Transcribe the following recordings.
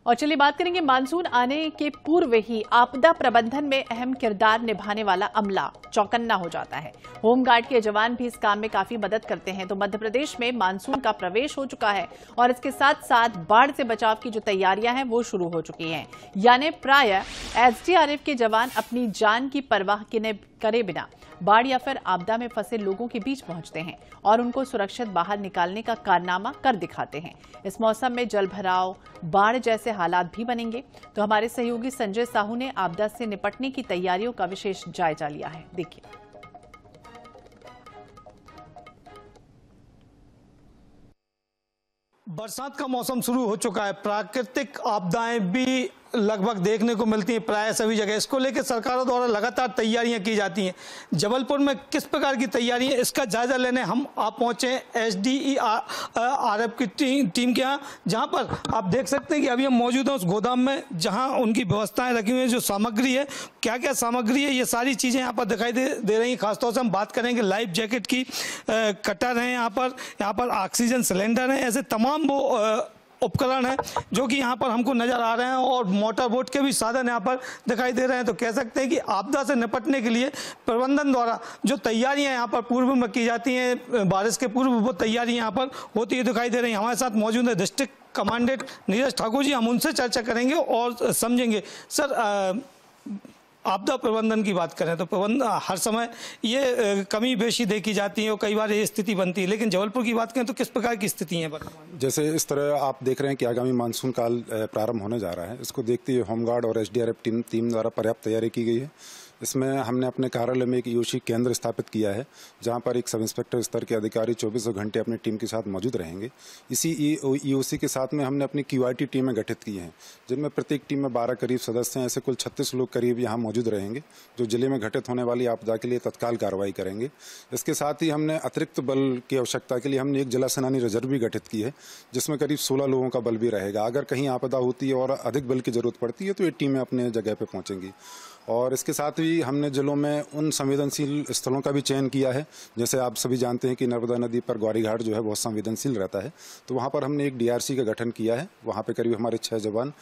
और चलिए बात करेंगे मानसून आने के पूर्व ही आपदा प्रबंधन में अहम किरदार निभाने वाला अमला चौकन्ना हो जाता है। होमगार्ड के जवान भी इस काम में काफी मदद करते हैं। तो मध्य प्रदेश में मानसून का प्रवेश हो चुका है और इसके साथ साथ बाढ़ से बचाव की जो तैयारियां हैं वो शुरू हो चुकी हैं। यानी प्राय एसडीआरएफ के जवान अपनी जान की परवाह करे बिना बाढ़ या फिर आपदा में फंसे लोगों के बीच पहुंचते हैं और उनको सुरक्षित बाहर निकालने का कारनामा कर दिखाते हैं। इस मौसम में जल भराव, बाढ़ जैसे हालात भी बनेंगे। तो हमारे सहयोगी संजय साहू ने आपदा से निपटने की तैयारियों का विशेष जायजा लिया है। देखिए। बरसात का मौसम शुरू हो चुका है। प्राकृतिक आपदाएं भी लगभग देखने को मिलती हैं प्राय सभी जगह। इसको लेकर सरकारों द्वारा लगातार तैयारियां की जाती हैं। जबलपुर में किस प्रकार की तैयारी है, इसका जायजा लेने आप पहुंचे एसडीआरएफ की टीम के यहाँ, जहां पर आप देख सकते हैं कि अभी हम मौजूद हैं उस गोदाम में जहां उनकी व्यवस्थाएं रखी हुई हैं। जो सामग्री है, क्या क्या सामग्री है, ये सारी चीजें यहाँ पर दिखाई दे रही हैं। खासतौर से हम बात करेंगे लाइफ जैकेट की, कटर है यहाँ पर ऑक्सीजन सिलेंडर है, ऐसे तमाम वो उपकरण है जो कि यहाँ पर हमको नजर आ रहे हैं और मोटर बोट के भी साधन यहाँ पर दिखाई दे रहे हैं। तो कह सकते हैं कि आपदा से निपटने के लिए प्रबंधन द्वारा जो तैयारियां यहाँ पर पूर्व में की जाती हैं, बारिश के पूर्व वो तैयारी यहाँ पर होती है दिखाई दे रही है। हमारे साथ मौजूद है डिस्ट्रिक्ट कमांडेंट नीरज ठाकुर जी, हम उनसे चर्चा करेंगे और समझेंगे। सर, आपदा प्रबंधन की बात करें तो प्रबंधन हर समय ये कमी बेशी देखी जाती है और कई बार ये स्थिति बनती है, लेकिन जबलपुर की बात करें तो किस प्रकार की स्थिति है वर्तमान? जैसे इस तरह आप देख रहे हैं कि आगामी मानसून काल प्रारंभ होने जा रहा है। इसको देखते हुए होमगार्ड और एसडीआरएफ टीम द्वारा पर्याप्त तैयारी की गई है। इसमें हमने अपने कार्यालय में एक ईओसी केंद्र स्थापित किया है, जहां पर एक सब इंस्पेक्टर स्तर के अधिकारी 24 घंटे अपनी टीम के साथ मौजूद रहेंगे। इसी ईओसी के साथ में हमने अपनी क्यूआईटी टीमें गठित की हैं, जिनमें प्रत्येक टीम में 12 करीब सदस्य हैं। ऐसे कुल 36 लोग करीब यहाँ मौजूद रहेंगे, जो जिले में घटित होने वाली आपदा के लिए तत्काल कार्रवाई करेंगे। इसके साथ ही हमने अतिरिक्त बल की आवश्यकता के लिए हमने एक जिला सेनानी रिजर्व भी गठित की है, जिसमें करीब 16 लोगों का बल भी रहेगा। अगर कहीं आपदा होती है और अधिक बल की जरूरत पड़ती है तो ये टीमें अपने जगह पर पहुंचेंगी। और इसके साथ ही हमने जिलों में उन संवेदनशील स्थलों का भी चयन किया है। जैसे आप सभी जानते हैं कि नर्मदा नदी पर ग्वारीघाट जो है बहुत संवेदनशील रहता है, तो वहाँ पर हमने एक डीआरसी का गठन किया है। वहाँ पे करीब हमारे 6 जवान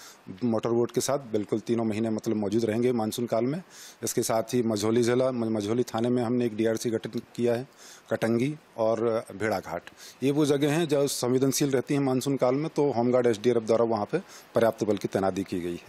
मोटर बोट के साथ बिल्कुल तीनों महीने मतलब मौजूद रहेंगे मानसून काल में। इसके साथ ही मझौली थाने में हमने एक डीआरसी गठन किया है। कटंगी और भेड़ाघाट, ये वो जगह हैं जो संवेदनशील रहती हैं मानसून काल में, तो होमगार्ड एसडीआरएफ द्वारा वहाँ पे पर्याप्त बल की तैनाती की गई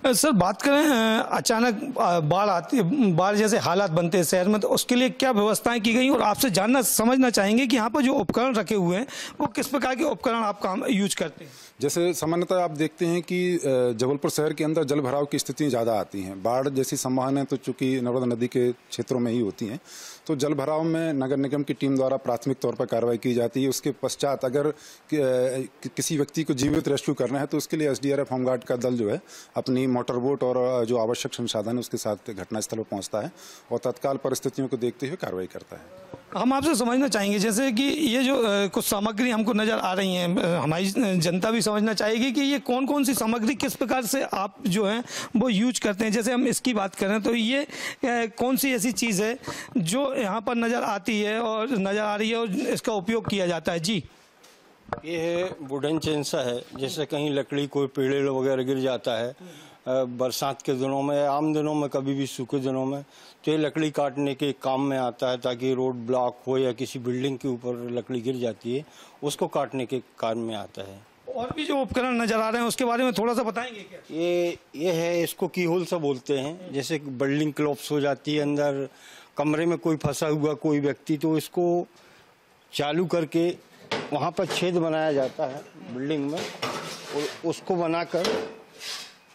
है। सर, बात करें अचानक बाढ़ आती है, बाढ़ जैसे हालात बनते हैं शहर में, तो उसके लिए क्या व्यवस्थाएं की गई और आपसे समझना चाहेंगे कि यहाँ पर जो उपकरण रखे हुए हैं वो किस प्रकार के उपकरण आप काम यूज करते हैं? जैसे सामान्यतः आप देखते हैं कि जबलपुर शहर के अंदर जल भराव की स्थिति ज़्यादा आती हैं। बाढ़ जैसी संभावनाएं तो चूंकि नर्मदा नदी के क्षेत्रों में ही होती हैं, तो जल भराव में नगर निगम की टीम द्वारा प्राथमिक तौर पर कार्रवाई की जाती है। उसके पश्चात अगर किसी व्यक्ति को जीवित रेस्क्यू करना है तो उसके लिए एसडीआरएफ होमगार्ड का दल जो है अपनी मोटर बोट और जो आवश्यक संसाधन है उसके साथ घटनास्थल पर पहुंचता है और तत्काल परिस्थितियों को देखते हुए कार्रवाई करता है। हम आपसे समझना चाहेंगे, जैसे कि ये जो कुछ सामग्री हमको नजर आ रही हैं, हमारी जनता भी समझना चाहेगी कि ये कौन कौन सी सामग्री किस प्रकार से आप जो है वो यूज करते हैं। जैसे हम इसकी बात करें तो ये कौन सी ऐसी चीज़ है जो यहाँ पर नजर आती है और नजर आ रही है और इसका उपयोग किया जाता है? जी, ये है वुडन चेंसा है। जैसे कहीं लकड़ी कोई पेड़ वगैरह गिर जाता है बरसात के दिनों में, आम दिनों में, कभी भी सूखे दिनों में, तो ये लकड़ी काटने के काम में आता है, ताकि रोड ब्लॉक हो या किसी बिल्डिंग के ऊपर लकड़ी गिर जाती है उसको काटने के काम में आता है। और भी जो उपकरण नजर आ रहे हैं उसके बारे में थोड़ा सा बताएंगे क्या? ये है, इसको कीहोल सा बोलते हैं। जैसे बिल्डिंग क्लोप्स हो जाती है, अंदर कमरे में कोई फंसा हुआ कोई व्यक्ति, तो इसको चालू करके वहाँ पर छेद बनाया जाता है बिल्डिंग में, और उसको बनाकर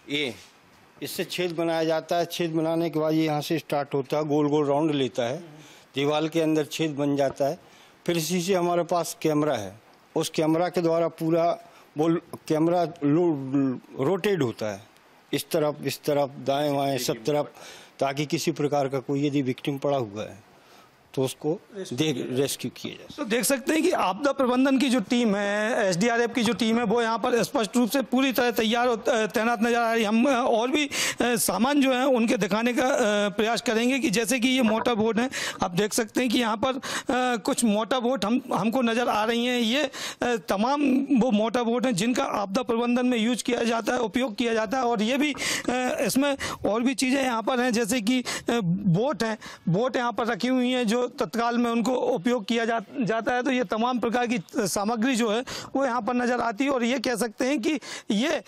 ये इससे छेद बनाया जाता है। छेद बनाने के बाद ये यहाँ से स्टार्ट होता है, गोल गोल राउंड लेता है, दीवार के अंदर छेद बन जाता है। फिर इसी से हमारे पास कैमरा है, उस कैमरा के द्वारा पूरा वो कैमरा रोटेट होता है, इस तरफ दाएं बाएं सब तरफ, ताकि किसी प्रकार का कोई यदि विक्टिम पड़ा हुआ है तो उसको रेस्क्यू किया जाए। तो देख सकते हैं कि आपदा प्रबंधन की जो टीम है, एसडीआरएफ की जो टीम है, वो यहाँ पर स्पष्ट रूप से पूरी तरह तैयार और तैनात नजर आ रही है। हम और भी सामान जो है उनके दिखाने का प्रयास करेंगे कि जैसे कि ये मोटर बोट है, आप देख सकते हैं कि यहाँ पर कुछ मोटर बोट हमको नजर आ रही हैं। ये तमाम वो मोटर बोट हैं जिनका आपदा प्रबंधन में यूज किया जाता है, उपयोग किया जाता है। और ये भी इसमें और भी चीज़ें यहाँ पर हैं, जैसे कि बोट यहाँ पर रखी हुई हैं जो तत्काल में उनको उपयोग किया जाता है। तो ये तमाम प्रकार की सामग्री जो है वो यहाँ पर नजर आती है। और ये कह सकते हैं कि ये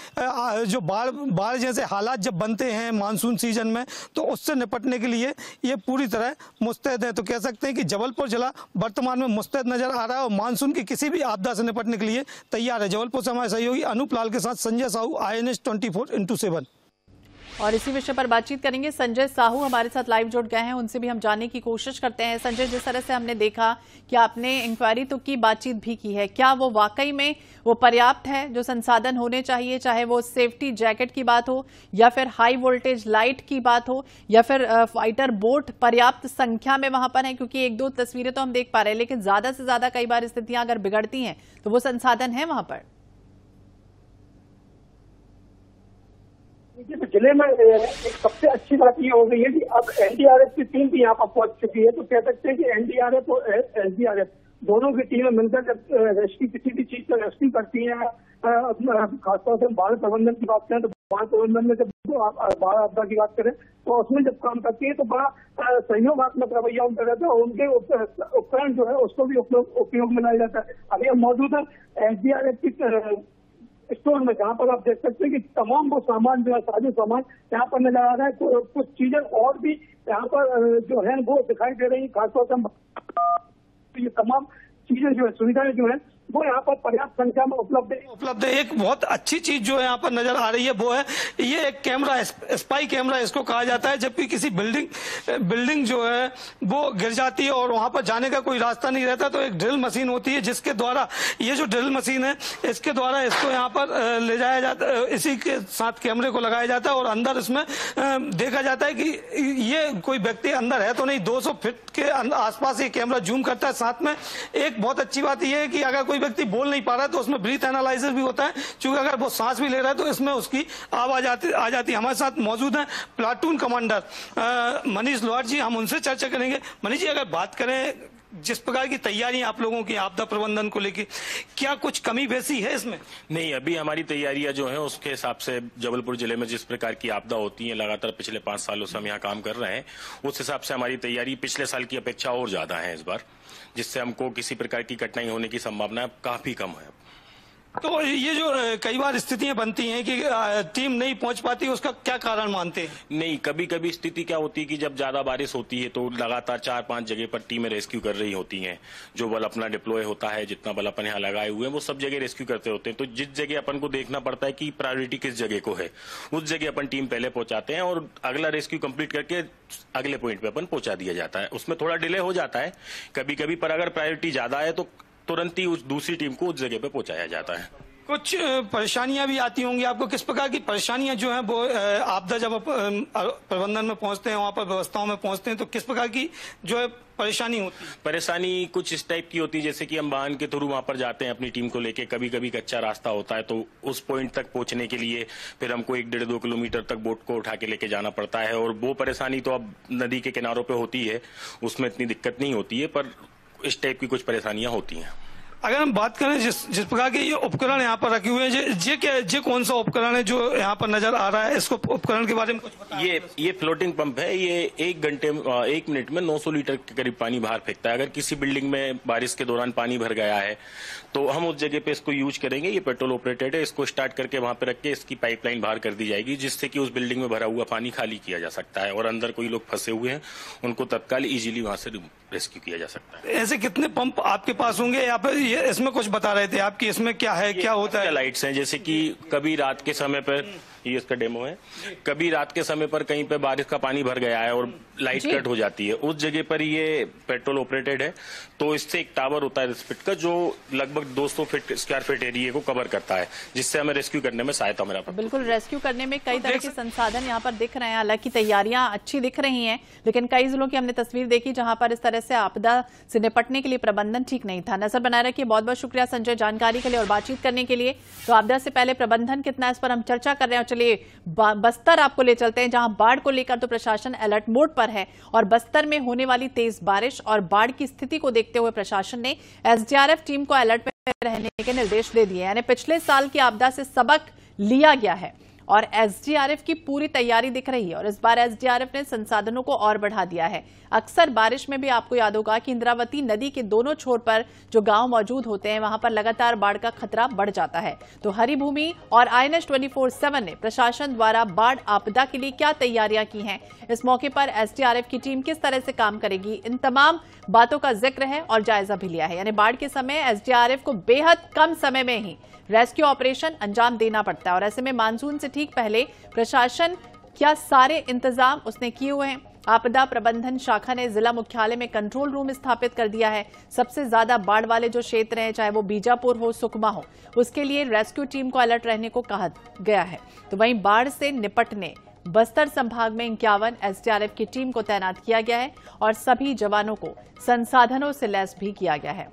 जो बाढ़ जैसे हालात जब बनते हैं मानसून सीजन में, तो उससे निपटने के लिए ये पूरी तरह मुस्तैद है। तो कह सकते हैं कि जबलपुर जिला वर्तमान में मुस्तैद नजर आ रहा है और मानसून की किसी भी आपदा से निपटने के लिए तैयार है। जबलपुर से हमारे सहयोगी अनूप लाल के साथ संजय साहू, INS 24x7। और इसी विषय पर बातचीत करेंगे। संजय साहू हमारे साथ लाइव जुड़ गए हैं, उनसे भी हम जानने की कोशिश करते हैं। संजय, जिस तरह से हमने देखा कि आपने इंक्वायरी तो की, बातचीत भी की है, क्या वो वाकई में वो पर्याप्त है जो संसाधन होने चाहिए, चाहे वो सेफ्टी जैकेट की बात हो या फिर हाई वोल्टेज लाइट की बात हो या फिर फाइटर बोट पर्याप्त संख्या में वहां पर है? क्योंकि एक दो तस्वीरें तो हम देख पा रहे हैं, लेकिन ज्यादा से ज्यादा कई बार स्थितियां अगर बिगड़ती हैं तो वो संसाधन है वहां पर? जिले में एक सबसे अच्छी बात ये हो गई है कि अब एनडीआरएफ की टीम भी यहाँ पर पहुंच चुकी है। तो कह सकते हैं कि एनडीआरएफ और एसडीआरएफ दोनों की टीमें मिलकर जब रेस्क्यू किसी भी चीज का रेस्क्यू करती हैं, खासतौर से बाढ़ प्रबंधन की बात करें तो बाढ़ प्रबंधन में जब बाढ़ आपदा की बात करें तो उसमें जब काम करती है तो बड़ा सहयोगात्मक रवैया उनका रहता है और उनके उपकरण जो है उसको भी उपयोग में लाया जाता है। अभी हम मौजूद है एसडीआरएफ की स्टोर में, जहाँ पर आप देख सकते हैं कि तमाम वो सामान जो है, साजो सामान यहाँ पर नजर आ रहा है। कुछ चीजें और भी यहाँ पर जो है वो दिखाई दे रही है। खासतौर से ये तमाम चीजें जो है, सुविधाएं जो है वो यहाँ पर पर्याप्त संख्या में उपलब्ध है। एक बहुत अच्छी चीज जो है यहाँ पर नजर आ रही है वो है ये एक कैमरा, स्पाई कैमरा इसको कहा जाता है। जबकि किसी बिल्डिंग जो है वो गिर जाती है और वहां पर जाने का कोई रास्ता नहीं रहता, तो एक ड्रिल मशीन होती है जिसके द्वारा, ये जो ड्रिल मशीन है इसके द्वारा इसको यहाँ पर ले जाया जाता है, इसी के साथ कैमरे को लगाया जाता है और अंदर इसमें देखा जाता है कि ये कोई व्यक्ति अंदर है तो नहीं। 200 फीट के आसपास ये कैमरा जूम करता है। साथ में एक बहुत अच्छी बात यह है कि अगर कोई व्यक्ति बोल नहीं पा रहा है तो उसमें ब्रीथ एनालाइजर भी होता है, क्योंकि अगर वो सांस भी ले रहा है तो इसमें उसकी आवाज आ जाती है। हमारे साथ मौजूद है प्लाटून कमांडर मनीष लोहार जी, हम उनसे चर्चा करेंगे। मनीष जी, अगर बात करें जिस प्रकार की तैयारी आप लोगों की आपदा प्रबंधन को लेकर, क्या कुछ कमी बेसी है इसमें? नहीं, अभी हमारी तैयारियां जो है उसके हिसाब से जबलपुर जिले में जिस प्रकार की आपदा होती है लगातार पिछले 5 सालों से हम यहाँ काम कर रहे हैं, उस हिसाब से हमारी तैयारी पिछले साल की अपेक्षा और ज्यादा है इस बार, जिससे हमको किसी प्रकार की कठिनाई होने की संभावना काफी कम है। तो ये जो कई बार स्थितियां बनती हैं कि टीम नहीं पहुंच पाती, उसका क्या कारण मानते हैं? नहीं, कभी कभी स्थिति क्या होती है कि जब ज्यादा बारिश होती है तो लगातार 4-5 जगह पर टीमें रेस्क्यू कर रही होती हैं। जो बल अपना डिप्लॉय होता है, जितना बल अपन यहाँ लगाए हुए हैं, वो सब जगह रेस्क्यू करते होते हैं। तो जिस जगह अपन को देखना पड़ता है कि प्रायोरिटी किस जगह को है, उस जगह अपन टीम पहले पहुंचाते हैं और अगला रेस्क्यू कंप्लीट करके अगले पॉइंट पे अपन पहुंचा दिया जाता है। उसमें थोड़ा डिले हो जाता है कभी कभी, पर अगर प्रायोरिटी ज्यादा है तो तुरंत ही उस दूसरी टीम को उस जगह पे पहुंचाया जाता है। कुछ परेशानियां भी आती होंगी आपको, किस प्रकार की परेशानियां जो हैं वो आपदा जब प्रबंधन में पहुंचते हैं, वहां पर व्यवस्थाओं में पहुंचते हैं, तो किस प्रकार की जो है परेशानी होती है? परेशानी कुछ इस टाइप की होती है जैसे कि हम वाहन के थ्रू वहां पर जाते हैं अपनी टीम को लेके, कभी कभी कच्चा रास्ता होता है तो उस पॉइंट तक पहुंचने के लिए फिर हमको 1-1.5-2 किलोमीटर तक बोट को उठा के लेके जाना पड़ता है। और वो परेशानी तो अब नदी के किनारों पे होती है, उसमें इतनी दिक्कत नहीं होती है, पर इस टाइप की कुछ परेशानियां होती हैं। अगर हम बात करें जिस प्रकार के ये उपकरण यहाँ पर रखे हुए हैं, ये कौन सा उपकरण है जो यहाँ पर नजर आ रहा है? इसको उपकरण के बारे में कुछ बताइए। ये फ्लोटिंग पंप है। ये 1 मिनट में 900 लीटर के करीब पानी बाहर फेंकता है। अगर किसी बिल्डिंग में बारिश के दौरान पानी भर गया है तो हम उस जगह पे इसको यूज करेंगे। ये पेट्रोल ऑपरेटेड है। इसको स्टार्ट करके वहां पे रख के इसकी पाइपलाइन बाहर कर दी जाएगी, जिससे कि उस बिल्डिंग में भरा हुआ पानी खाली किया जा सकता है और अंदर कोई लोग फंसे हुए हैं उनको तत्काल इजीली वहां से रेस्क्यू किया जा सकता है। ऐसे कितने पंप आपके पास होंगे? या फिर इसमें कुछ बता रहे थे आपकी, इसमें क्या है, क्या होता है? लाइट्स हैं, जैसे कि कभी रात के समय पर ये इसका डेमो है। कभी रात के समय पर कहीं पे बारिश का पानी भर गया है और लाइट कट हो जाती है, उस जगह पर ये पेट्रोल ऑपरेटेड है। तो इससे एक टावर होता है रिस्पिट का, जो लगभग 200 स्क्वायर फीट एरिया को कवर करता है, जिससे हमें रेस्क्यू करने में सहायता मिला। बिल्कुल, रेस्क्यू करने में कई तरह के संसाधन यहाँ पर दिख रहे हैं। हालांकि तैयारियां अच्छी दिख रही हैं, लेकिन कई जिलों की हमने तस्वीर देखी जहां पर इस तरह से आपदा से निपटने के लिए प्रबंधन ठीक नहीं था। नजर बनाए रखिए। बहुत बहुत शुक्रिया संजय जानकारी के लिए और बातचीत करने के लिए। तो आपदा से पहले प्रबंधन कितना, इस पर हम चर्चा कर रहे हैं। चलिए बस्तर आपको ले चलते हैं, जहां बाढ़ को लेकर तो प्रशासन अलर्ट मोड पर है और बस्तर में होने वाली तेज बारिश और बाढ़ की स्थिति को देखते हुए प्रशासन ने एसडीआरएफ टीम को अलर्ट में रहने के निर्देश दे दिए। यानी पिछले साल की आपदा से सबक लिया गया है और एसडीआरएफ की पूरी तैयारी दिख रही है और इस बार एसडीआरएफ ने संसाधनों को और बढ़ा दिया है। अक्सर बारिश में भी आपको याद होगा कि इंद्रावती नदी के दोनों छोर पर जो गांव मौजूद होते हैं वहां पर लगातार बाढ़ का खतरा बढ़ जाता है। तो हरिभूमि और INS 24/7 ने प्रशासन द्वारा बाढ़ आपदा के लिए क्या तैयारियां की हैं, इस मौके पर एसडीआरएफ की टीम किस तरह से काम करेगी, इन तमाम बातों का जिक्र है और जायजा भी लिया है। यानी बाढ़ के समय एसडीआरएफ को बेहद कम समय में ही रेस्क्यू ऑपरेशन अंजाम देना पड़ता है और ऐसे में मानसून से ठीक पहले प्रशासन क्या सारे इंतजाम उसने किए हुए हैं। आपदा प्रबंधन शाखा ने जिला मुख्यालय में कंट्रोल रूम स्थापित कर दिया है। सबसे ज्यादा बाढ़ वाले जो क्षेत्र हैं, चाहे वो बीजापुर हो, सुकमा हो, उसके लिए रेस्क्यू टीम को अलर्ट रहने को कहा गया है। तो वहीं बाढ़ से निपटने बस्तर संभाग में 51 एसडीआरएफ की टीम को तैनात किया गया है और सभी जवानों को संसाधनों से लैस भी किया गया है।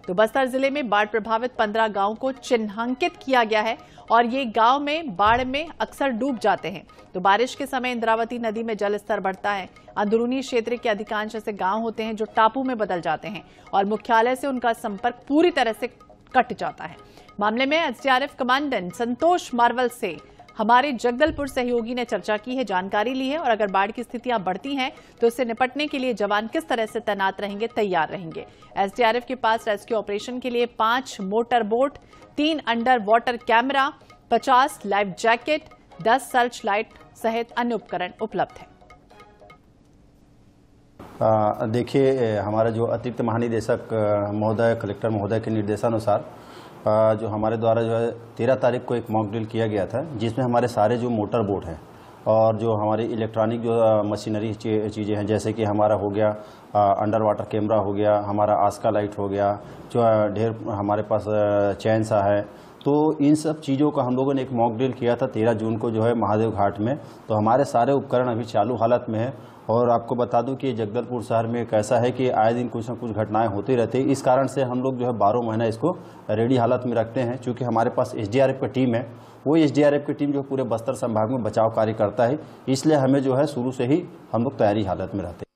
तो बस्तर जिले में बाढ़ प्रभावित 15 गांवों को चिन्हांकित किया गया है और ये गांव में बाढ़ में अक्सर डूब जाते हैं। तो बारिश के समय इंद्रावती नदी में जल स्तर बढ़ता है। अंदरूनी क्षेत्र के अधिकांश ऐसे गांव होते हैं जो टापू में बदल जाते हैं और मुख्यालय से उनका संपर्क पूरी तरह से कट जाता है। मामले में एसडीआरएफ कमांडेंट संतोष मार्वल से हमारे जगदलपुर सहयोगी ने चर्चा की है, जानकारी ली है और अगर बाढ़ की स्थितियां बढ़ती हैं तो इससे निपटने के लिए जवान किस तरह से तैनात रहेंगे, तैयार रहेंगे। एसडीआरएफ के पास रेस्क्यू ऑपरेशन के लिए 5 motor boat, 3 under water camera, 50 life jacket, 10 search light सहित अन्य उपकरण उपलब्ध है। देखिए, हमारा जो अतिरिक्त महानिदेशक महोदय, कलेक्टर महोदय के निर्देशानुसार जो हमारे द्वारा जो है 13 तारीख को एक मॉक ड्रिल किया गया था, जिसमें हमारे सारे जो मोटर बोट हैं और जो हमारी इलेक्ट्रॉनिक जो मशीनरी चीज़ें हैं, जैसे कि हमारा हो गया अंडर वाटर कैमरा हो गया, हमारा आस्का लाइट हो गया, जो ढेर हमारे पास चैन सा है, तो इन सब चीज़ों का हम लोगों ने एक मॉक ड्रिल किया था 13 जून को जो है महादेव घाट में। तो हमारे सारे उपकरण अभी चालू हालत में है और आपको बता दूं कि जगदलपुर शहर में कैसा है कि आए दिन कुछ न कुछ घटनाएं होती रहती है। इस कारण से हम लोग जो है 12 महीना इसको रेडी हालत में रखते हैं। चूँकि हमारे पास एसडीआरएफ की टीम है, वो एसडीआरएफ की टीम जो पूरे बस्तर संभाग में बचाव कार्य करता है, इसलिए हमें जो है शुरू से ही हम लोग तैयारी हालत में रहते हैं।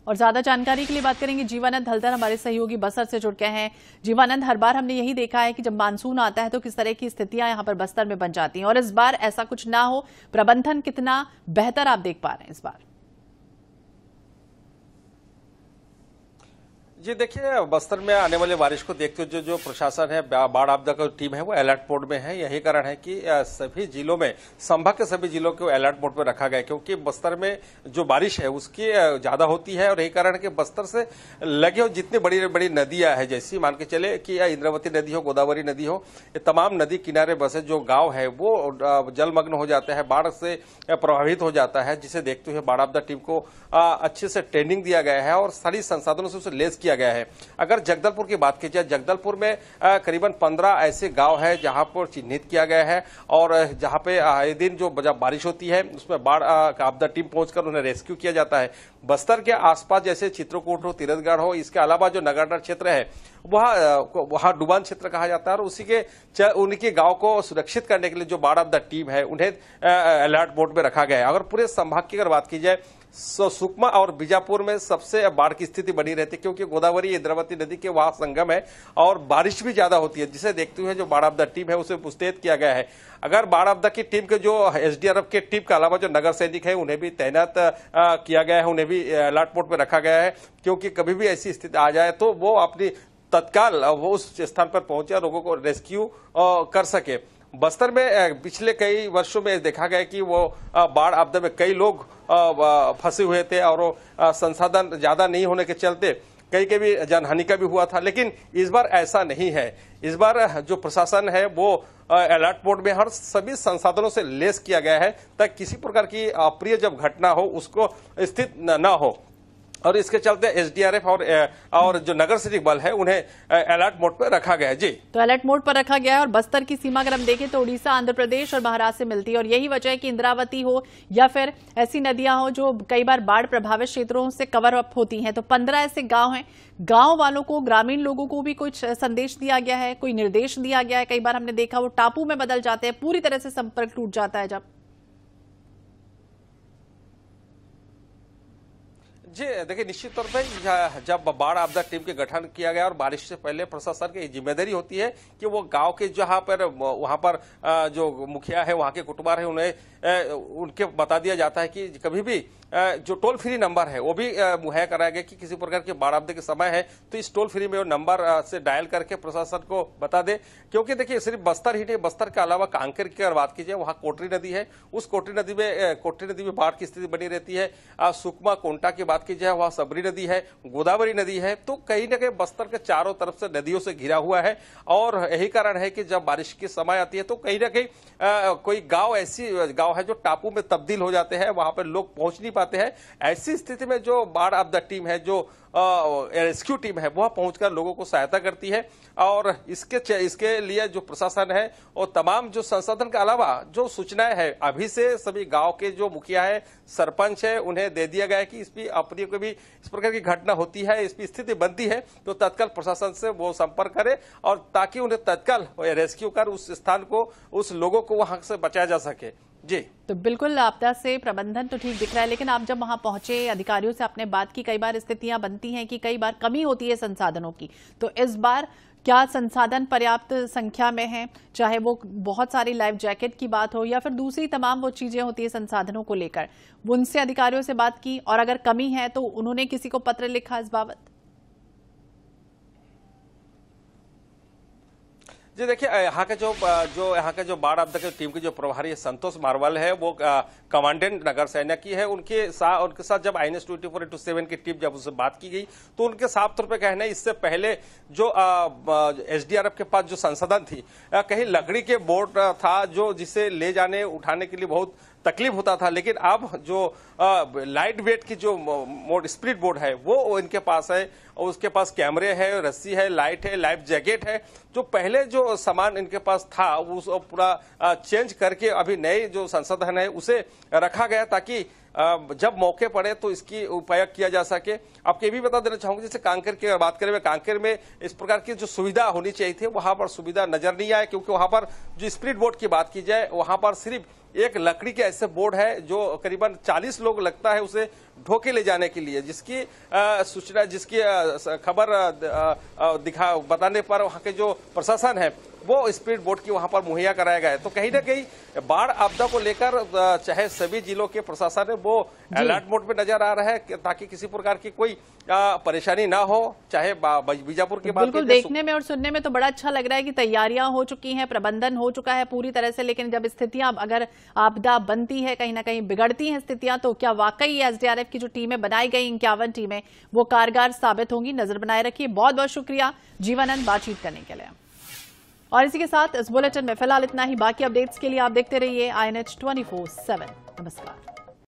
और ज्यादा जानकारी के लिए बात करेंगे जीवानंद हल्दर, हमारे सहयोगी बस्तर से जुड़ गए हैं। जीवानंद, हर बार हमने यही देखा है कि जब मानसून आता है तो किस तरह की स्थितियां यहां पर बस्तर में बन जाती हैं और इस बार ऐसा कुछ ना हो, प्रबंधन कितना बेहतर आप देख पा रहे हैं इस बार? जी देखिए, बस्तर में आने वाली बारिश को देखते हुए जो प्रशासन है, बाढ़ आपदा का टीम है, वो अलर्ट मोड में है। यही कारण है कि सभी जिलों में, संभाग के सभी जिलों को अलर्ट मोड में रखा गया, क्योंकि बस्तर में जो बारिश है उसकी ज्यादा होती है और यही कारण है कि बस्तर से लगे हो जितनी बड़ी बड़ी नदियां हैं, जैसी मान के चले कि इंद्रावती नदी हो, गोदावरी नदी हो, ये तमाम नदी किनारे बसे जो गाँव है वो जलमग्न हो जाते हैं, बाढ़ से प्रभावित हो जाता है, जिसे देखते हुए बाढ़ आपदा टीम को अच्छे से ट्रेनिंग दिया गया है और सारी संसाधनों से उसे लेस किया गया है। अगर जगदलपुर की बात की जाए, जगदलपुर में करीबन 15 ऐसे गांव है जहां पर चिन्हित किया गया है और जहां पे आए दिन जो जब बारिश होती है उसमें बाढ़ आपदा टीम पहुंचकर उन्हें रेस्क्यू किया जाता है। बस्तर के आसपास जैसे चित्रकूट हो, तीरथगढ़ हो, इसके अलावा जो नगरनार क्षेत्र है वहां डुबान क्षेत्र कहा जाता है और उसी के उनके गांव को सुरक्षित करने के लिए जो बाढ़ आपदा टीम है उन्हें अलर्ट मोड में रखा गया है। अगर पूरे संभाग की अगर बात की जाए, सुकमा और बीजापुर में सबसे बाढ़ की स्थिति बनी रहती है, क्योंकि गोदावरी इंद्रावती नदी के वहां संगम है और बारिश भी ज्यादा होती है, जिसे देखते हुए जो बाढ़ आपदा टीम है उसे मुस्तैद किया गया है। अगर बाढ़ आपदा की टीम के जो एसडीआरएफ के टीम के अलावा जो नगर सैनिक है उन्हें भी तैनात किया गया है, उन्हें भी अलर्ट मोड में रखा गया है, क्योंकि कभी भी ऐसी स्थिति आ जाए तो वो अपनी तत्काल वो उस स्थान पर पहुंचे, लोगों को रेस्क्यू कर सके। बस्तर में पिछले कई वर्षों में देखा गया कि वो बाढ़ आपदा में कई लोग फंसे हुए थे और संसाधन ज्यादा नहीं होने के चलते कहीं कहीं जानहानि का भी हुआ था, लेकिन इस बार ऐसा नहीं है। इस बार जो प्रशासन है वो अलर्ट मोड में हर सभी संसाधनों से लेस किया गया है ताकि किसी प्रकार की अप्रिय जब घटना हो उसको स्थित न हो। और इसके चलते एसडीआरएफ और जो नगर सैनिक बल है उन्हें अलर्ट मोड पर रखा गया है। जी, तो अलर्ट मोड पर रखा गया है। और बस्तर की सीमा अगर हम देखें तो उड़ीसा, आंध्र प्रदेश और महाराष्ट्र से मिलती है, और यही वजह है कि इंद्रावती हो या फिर ऐसी नदियां हो जो कई बार बाढ़ प्रभावित क्षेत्रों से कवर अप होती हैं। तो 15 ऐसे गांव हैं। गांव वालों को, ग्रामीण लोगों को भी कुछ संदेश दिया गया है, कोई निर्देश दिया गया है। कई बार हमने देखा वो टापू में बदल जाते हैं, पूरी तरह से संपर्क टूट जाता है। जी देखिए, निश्चित तौर पे जब बाढ़ आपदा टीम के गठन किया गया और बारिश से पहले प्रशासन की जिम्मेदारी होती है कि वो गांव के जहां पर वहां पर जो मुखिया है, वहां के कुटुंबार है, उन्हें उनके बता दिया जाता है कि कभी भी जो टोल फ्री नंबर है वो भी मुहैया कराया गया कि किसी प्रकार के बाढ़ आपदे के समय है तो इस टोल फ्री में वो नंबर से डायल करके प्रशासन को बता दे। क्योंकि देखिए सिर्फ बस्तर ही नहीं, बस्तर के अलावा कांकेर की अगर बात की जाए, वहां कोटरी नदी है, उस कोटरी नदी में बाढ़ की स्थिति बनी रहती है। सुकमा कोंटा की बात की जाए, वहां सबरी नदी है, गोदावरी नदी है। तो कहीं ना कहीं बस्तर के चारों तरफ से नदियों से घिरा हुआ है। और यही कारण है कि जब बारिश की समय आती है तो कहीं ना कहीं कोई गांव ऐसी गांव है जो टापू में तब्दील हो जाते हैं, वहां पर लोग पहुंच नहीं पाते हैं। ऐसी स्थिति में जो बाढ़ आपदा टीम है, जो रेस्क्यू टीम है, वह पहुंचकर लोगों को सहायता करती है। और इसके लिए जो प्रशासन है और तमाम जो संसाधन के अलावा जो सूचनाएं है अभी से सभी गांव के जो मुखिया है, सरपंच है, उन्हें दे दिया गया है कि इसकी अपनी को भी इस प्रकार की घटना होती है, इसकी स्थिति बनती है तो तत्काल प्रशासन से वो संपर्क करे और ताकि उन्हें तत्काल रेस्क्यू कर उस स्थान को, उस लोगों को वहां से बचाया जा सके। जी, तो बिल्कुल आपदा से प्रबंधन तो ठीक दिख रहा है, लेकिन आप जब वहां पहुंचे, अधिकारियों से आपने बात की, कई बार स्थितियां बनती हैं कि कई बार कमी होती है संसाधनों की। तो इस बार क्या संसाधन पर्याप्त संख्या में है, चाहे वो बहुत सारी लाइफ जैकेट की बात हो या फिर दूसरी तमाम वो चीजें होती है संसाधनों को लेकर, उनसे अधिकारियों से बात की और अगर कमी है तो उन्होंने किसी को पत्र लिखा इस बाबत? जी देखिए, यहाँ के जो बाढ़ आपदा की टीम की जो प्रभारी है संतोष मारवाल है, वो कमांडेंट नगर सैनिक की है। उनके साथ जब INS 24/7 की टीम जब उससे बात की गई तो उनके साफ तौर पे कहना है इससे पहले जो SDRF के पास जो संसाधन थी, कहीं लकड़ी के बोर्ड था जो जिसे ले जाने उठाने के लिए बहुत तकलीफ होता था, लेकिन अब जो लाइट वेट की जो स्प्लिट बोर्ड है वो इनके पास है। और उसके पास कैमरे है, रस्सी है, लाइट है, लाइफ जैकेट है। जो पहले जो सामान इनके पास था वो पूरा चेंज करके अभी नए जो संसाधन है उसे रखा गया ताकि जब मौके पड़े तो इसकी उपयोग किया जा सके। आपको ये भी बता देना चाहूंगा, जैसे कांकेर की बात करें, कांकेर में इस प्रकार की जो सुविधा होनी चाहिए थी वहां पर सुविधा नजर नहीं आए, क्योंकि वहां पर जो स्प्लिट बोर्ड की बात की जाए वहां पर सिर्फ एक लकड़ी के ऐसे बोर्ड है जो करीबन 40 लोग लगता है उसे ढोके ले जाने के लिए, जिसकी सूचना, जिसकी खबर बताने पर वहां के जो प्रशासन है वो स्पीड बोट की वहां पर मुहैया कराया गया है। तो कहीं ना कहीं बाढ़ आपदा को लेकर चाहे सभी जिलों के प्रशासन है वो अलर्ट मोड पे नजर आ रहा है ताकि किसी प्रकार की कोई परेशानी ना हो। चाहे बीजापुर की बात, बिल्कुल देखने में और सुनने में तो बड़ा अच्छा लग रहा है कि तैयारियां हो चुकी हैं, प्रबंधन हो चुका है पूरी तरह से, लेकिन जब स्थितियां, अगर आपदा बनती है, कहीं ना कहीं बिगड़ती हैं स्थितियां, तो क्या वाकई SDRF की जो टीमें बनाई गई 51 टीमें वो कारगर साबित होंगी? नजर बनाए रखिए। बहुत बहुत शुक्रिया जीवनानंद बातचीत करने के लिए। और इसी के साथ इस बुलेटिन में फिलहाल इतना ही। बाकी अपडेट्स के लिए आप देखते रहिए INH 24/7। नमस्कार।